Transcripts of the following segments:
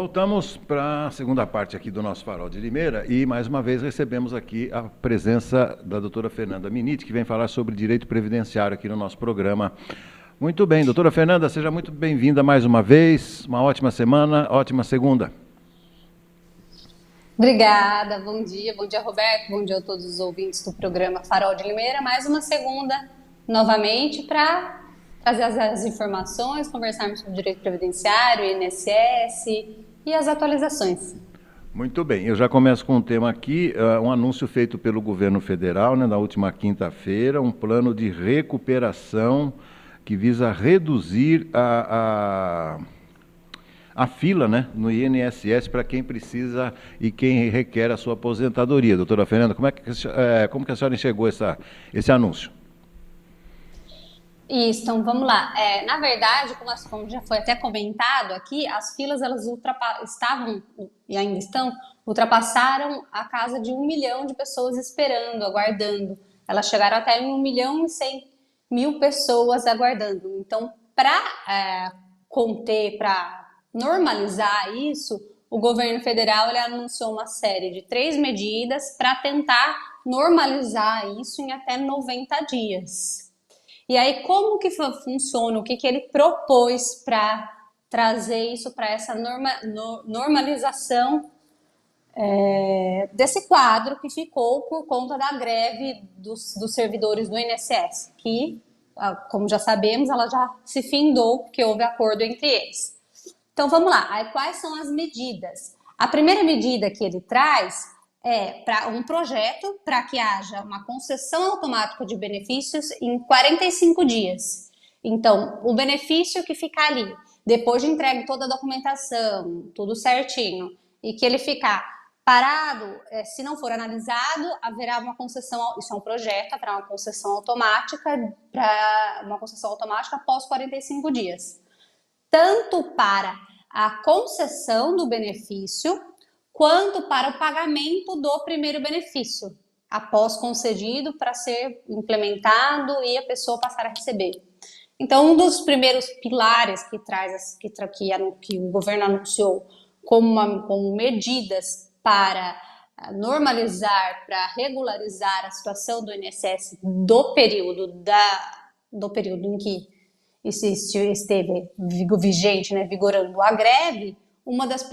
Voltamos para a segunda parte aqui do nosso Farol de Limeira e, mais uma vez, recebemos aqui a presença da doutora Fernanda Miniti, que vem falar sobre direito previdenciário aqui no nosso programa. Muito bem, doutora Fernanda, seja muito bem-vinda mais uma vez. Uma ótima semana, ótima segunda. Obrigada, bom dia Roberto, bom dia a todos os ouvintes do programa Farol de Limeira. Mais uma segunda, novamente, para trazer as informações, conversarmos sobre direito previdenciário, INSS e as atualizações. Muito bem, eu já começo com um tema aqui, um anúncio feito pelo governo federal, na última quinta-feira, um plano de recuperação que visa reduzir a fila, né, no INSS para quem precisa e quem requer a sua aposentadoria. Doutora Fernanda, como que a senhora enxergou esse anúncio? Isso, então vamos lá. Na verdade, como já foi até comentado aqui, as filas elas estavam e ainda estão, ultrapassaram a casa de 1 milhão de pessoas esperando, aguardando. Elas chegaram até 1.100.000 pessoas aguardando. Então, para conter, para normalizar isso, o governo federal ele anunciou uma série de 3 medidas para tentar normalizar isso em até 90 dias. E aí, como que funciona? O que ele propôs para trazer isso para essa normalização desse quadro que ficou por conta da greve dos servidores do INSS, que, como já sabemos, ela já se findou, porque houve acordo entre eles. Então, vamos lá. Aí, quais são as medidas? A primeira medida que ele traz para um projeto para que haja uma concessão automática de benefícios em 45 dias. Então, o benefício que ficar ali, depois de entregue toda a documentação, tudo certinho, e que ele ficar parado, se não for analisado, haverá uma concessão, isso é um projeto, haverá uma concessão automática após 45 dias. Tanto para a concessão do benefício, quanto para o pagamento do primeiro benefício, após concedido para ser implementado e a pessoa passar a receber. Então, um dos primeiros pilares que o governo anunciou como medidas para normalizar, para regularizar a situação do INSS do período em que esteve vigente, né, vigorando a greve. Uma das a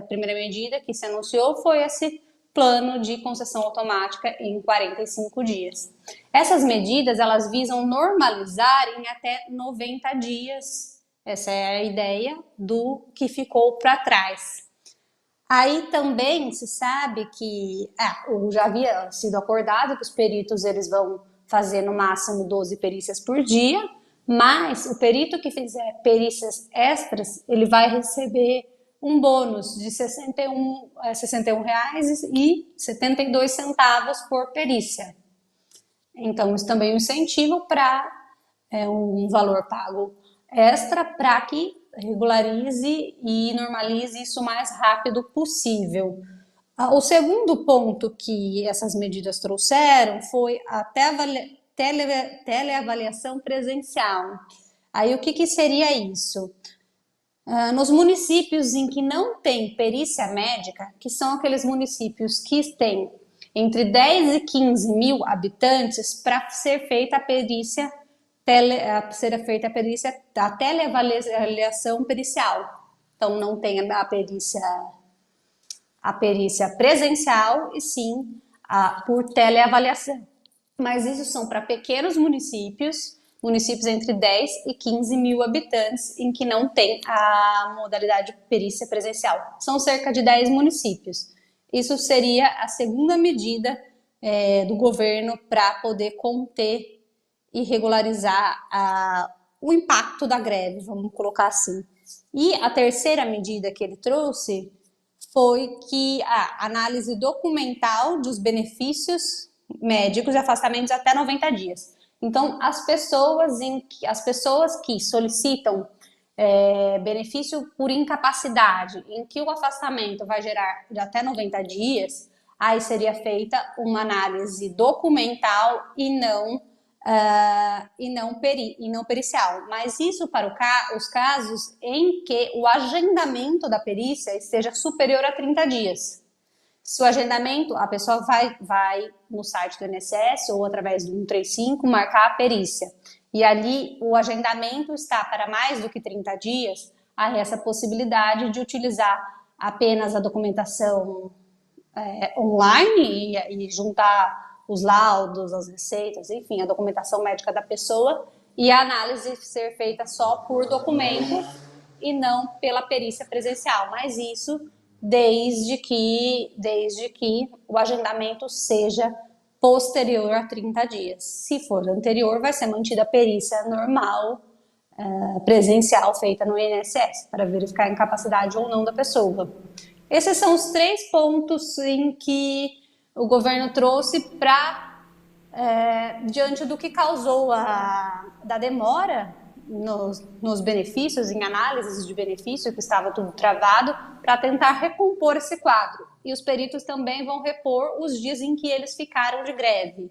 primeira medida que se anunciou foi esse plano de concessão automática em 45 dias. Essas medidas, elas visam normalizar em até 90 dias. Essa é a ideia do que ficou para trás. Aí também se sabe que já havia sido acordado que os peritos eles vão fazer no máximo 12 perícias por dia, mas o perito que fizer perícias extras, ele vai receber um bônus de R$ 61,72 por perícia. Então, isso também é um incentivo para um valor pago extra para que regularize e normalize isso o mais rápido possível. O segundo ponto que essas medidas trouxeram foi a teleavaliação presencial. Aí o que seria isso? Nos municípios em que não tem perícia médica, que são aqueles municípios que têm entre 10 e 15 mil habitantes, para ser feita a teleavaliação pericial. Então não tem a perícia presencial e sim por teleavaliação. Mas isso são para pequenos municípios entre 10 e 15 mil habitantes, em que não tem a modalidade de perícia presencial. São cerca de 10 municípios. Isso seria a segunda medida do governo para poder conter e regularizar o impacto da greve, vamos colocar assim. E a terceira medida que ele trouxe foi que a análise documental dos benefícios médicos e afastamentos até 90 dias. Então, as pessoas que solicitam benefício por incapacidade, em que o afastamento vai gerar de até 90 dias, aí seria feita uma análise documental e não e não pericial. Mas isso para os casos em que o agendamento da perícia esteja superior a 30 dias. Se o agendamento, a pessoa vai no site do INSS ou através do 135 marcar a perícia. E ali o agendamento está para mais do que 30 dias, há essa possibilidade de utilizar apenas a documentação online e juntar os laudos, as receitas, enfim, a documentação médica da pessoa e a análise ser feita só por documento e não pela perícia presencial. Mas isso desde que o agendamento seja posterior a 30 dias. Se for anterior, vai ser mantida a perícia normal, presencial, feita no INSS, para verificar a incapacidade ou não da pessoa. Esses são os 3 pontos em que o governo trouxe para, diante do que causou da demora nos benefícios, em análises de benefício, que estava tudo travado, para tentar recompor esse quadro. E os peritos também vão repor os dias em que eles ficaram de greve.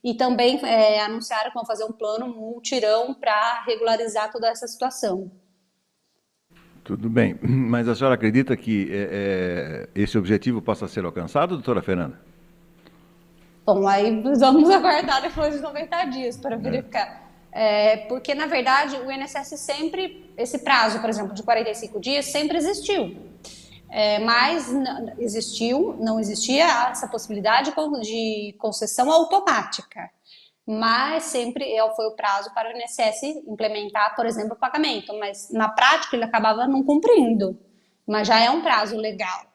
E também anunciaram que vão fazer um plano multirão para regularizar toda essa situação. Tudo bem, mas a senhora acredita que esse objetivo possa ser alcançado, doutora Fernanda? Bom, aí vamos aguardar depois de 90 dias para verificar. Porque, na verdade, o INSS sempre, esse prazo, por exemplo, de 45 dias, sempre existiu. Mas não existia essa possibilidade de concessão automática. Mas sempre foi o prazo para o INSS implementar, por exemplo, o pagamento. Mas, na prática, ele acabava não cumprindo. Mas já é um prazo legal.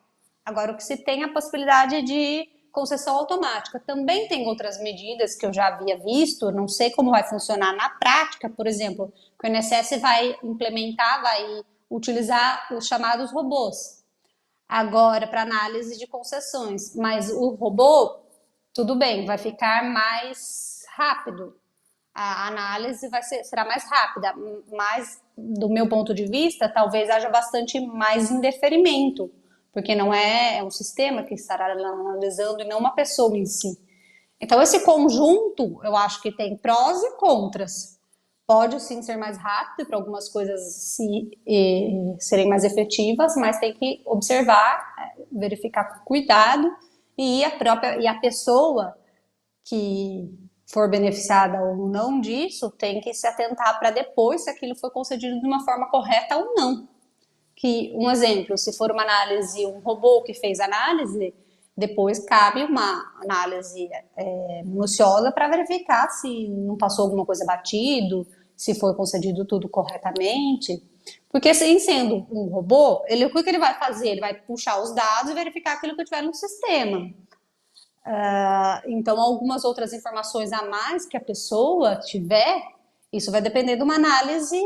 Agora, o que se tem é a possibilidade de concessão automática. Também tem outras medidas que eu já havia visto, não sei como vai funcionar na prática, por exemplo, que o INSS vai implementar, vai utilizar os chamados robôs, agora para análise de concessões, mas o robô, tudo bem, vai ficar mais rápido, a análise será mais rápida, mas do meu ponto de vista, talvez haja bastante mais indeferimento, porque não é um sistema que estará analisando e não uma pessoa em si. Então, esse conjunto, eu acho que tem prós e contras. Pode sim ser mais rápido para algumas coisas serem mais efetivas, mas tem que observar, verificar com cuidado e a pessoa que for beneficiada ou não disso tem que se atentar para depois se aquilo foi concedido de uma forma correta ou não. Um exemplo, se for uma análise, um robô que fez análise, depois cabe uma análise minuciosa para verificar se não passou alguma coisa batido, se foi concedido tudo corretamente. Porque, sendo um robô, o que ele vai fazer? Ele vai puxar os dados e verificar aquilo que tiver no sistema. Então, algumas outras informações a mais que a pessoa tiver, isso vai depender de uma análise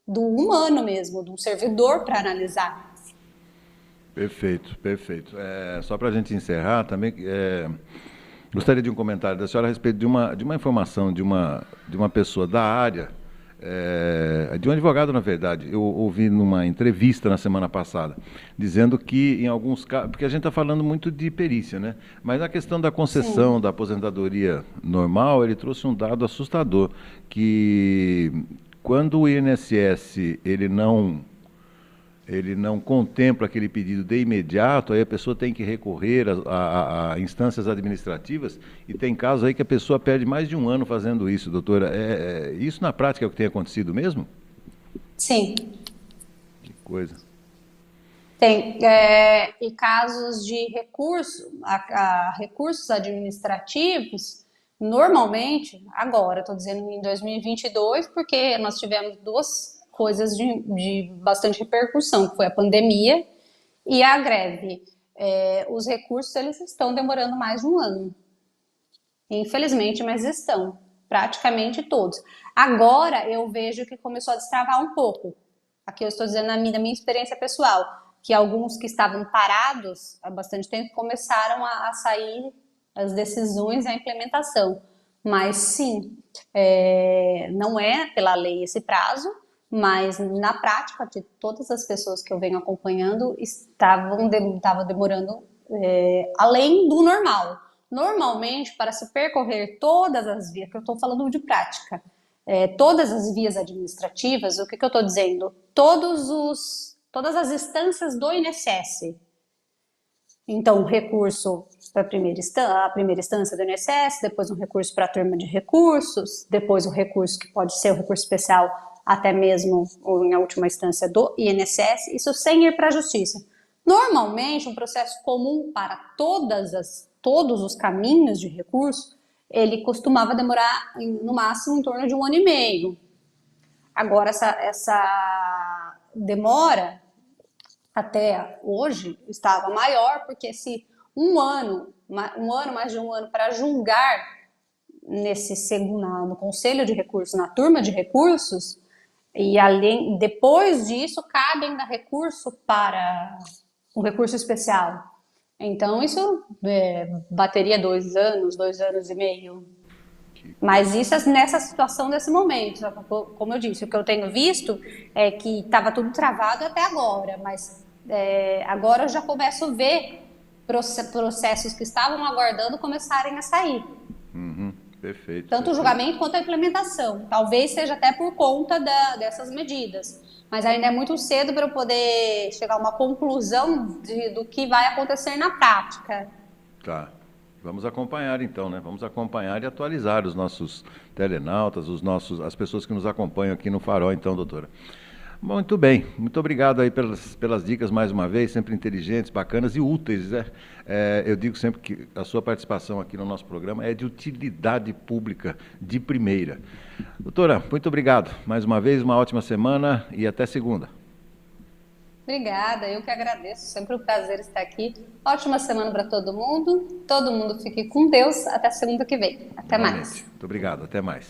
do humano mesmo, de um servidor para analisar. Perfeito, perfeito. Só para a gente encerrar, também gostaria de um comentário da senhora a respeito de uma informação de uma pessoa da área, de um advogado, na verdade. Eu ouvi numa entrevista na semana passada, dizendo que em alguns casos, porque a gente está falando muito de perícia, né? Mas na questão da concessão, da aposentadoria normal, ele trouxe um dado assustador, que quando o INSS ele não contempla aquele pedido de imediato, aí a pessoa tem que recorrer a instâncias administrativas, e tem casos aí que a pessoa perde mais de um ano fazendo isso, doutora. Isso na prática é o que tem acontecido mesmo? Sim. Que coisa. Tem, e casos de recursos administrativos, normalmente, agora, estou dizendo em 2022, porque nós tivemos 2 coisas de bastante repercussão, que foi a pandemia e a greve. Os recursos, eles estão demorando mais de um ano. Infelizmente, mas estão. Praticamente todos. Agora, eu vejo que começou a destravar um pouco. Aqui eu estou dizendo da minha experiência pessoal, que alguns que estavam parados há bastante tempo começaram a sair as decisões e a implementação. Mas sim, não é pela lei esse prazo, mas na prática de todas as pessoas que eu venho acompanhando estava demorando além do normal. Normalmente, para se percorrer todas as vias, que eu estou falando de prática, todas as vias administrativas, o que eu estou dizendo? Todas as instâncias do INSS. Então, recurso para a primeira instância do INSS, depois um recurso para a turma de recursos, depois o recurso que pode ser o recurso especial, até mesmo ou em última instância do INSS, isso sem ir para a justiça. Normalmente, um processo comum para todos os caminhos de recurso, ele costumava demorar no máximo em torno de 1 ano e meio. Agora, essa demora até hoje estava maior, porque se mais de um ano para julgar no Conselho de Recursos, na turma de recursos, e depois disso cabe ainda recurso para um recurso especial. Então isso bateria 2 anos e meio. Mas isso é nessa situação desse momento. Como eu disse, o que eu tenho visto é que estava tudo travado até agora, mas agora eu já começo a ver processos que estavam aguardando começarem a sair. Perfeito. Tanto o julgamento quanto a implementação. Talvez seja até por conta dessas medidas. Mas ainda é muito cedo para eu poder chegar a uma conclusão do que vai acontecer na prática. Tá. Vamos acompanhar então, né? Vamos acompanhar e atualizar os nossos telenautas, as pessoas que nos acompanham aqui no Farol, então, doutora. Muito bem, muito obrigado aí pelas dicas mais uma vez, sempre inteligentes, bacanas e úteis, né? Eu digo sempre que a sua participação aqui no nosso programa é de utilidade pública de primeira. Doutora, muito obrigado. Mais uma vez, uma ótima semana e até segunda. Obrigada, eu que agradeço, sempre um prazer estar aqui. Ótima semana para todo mundo fique com Deus, até segunda que vem. Até mais. Muito obrigado, até mais.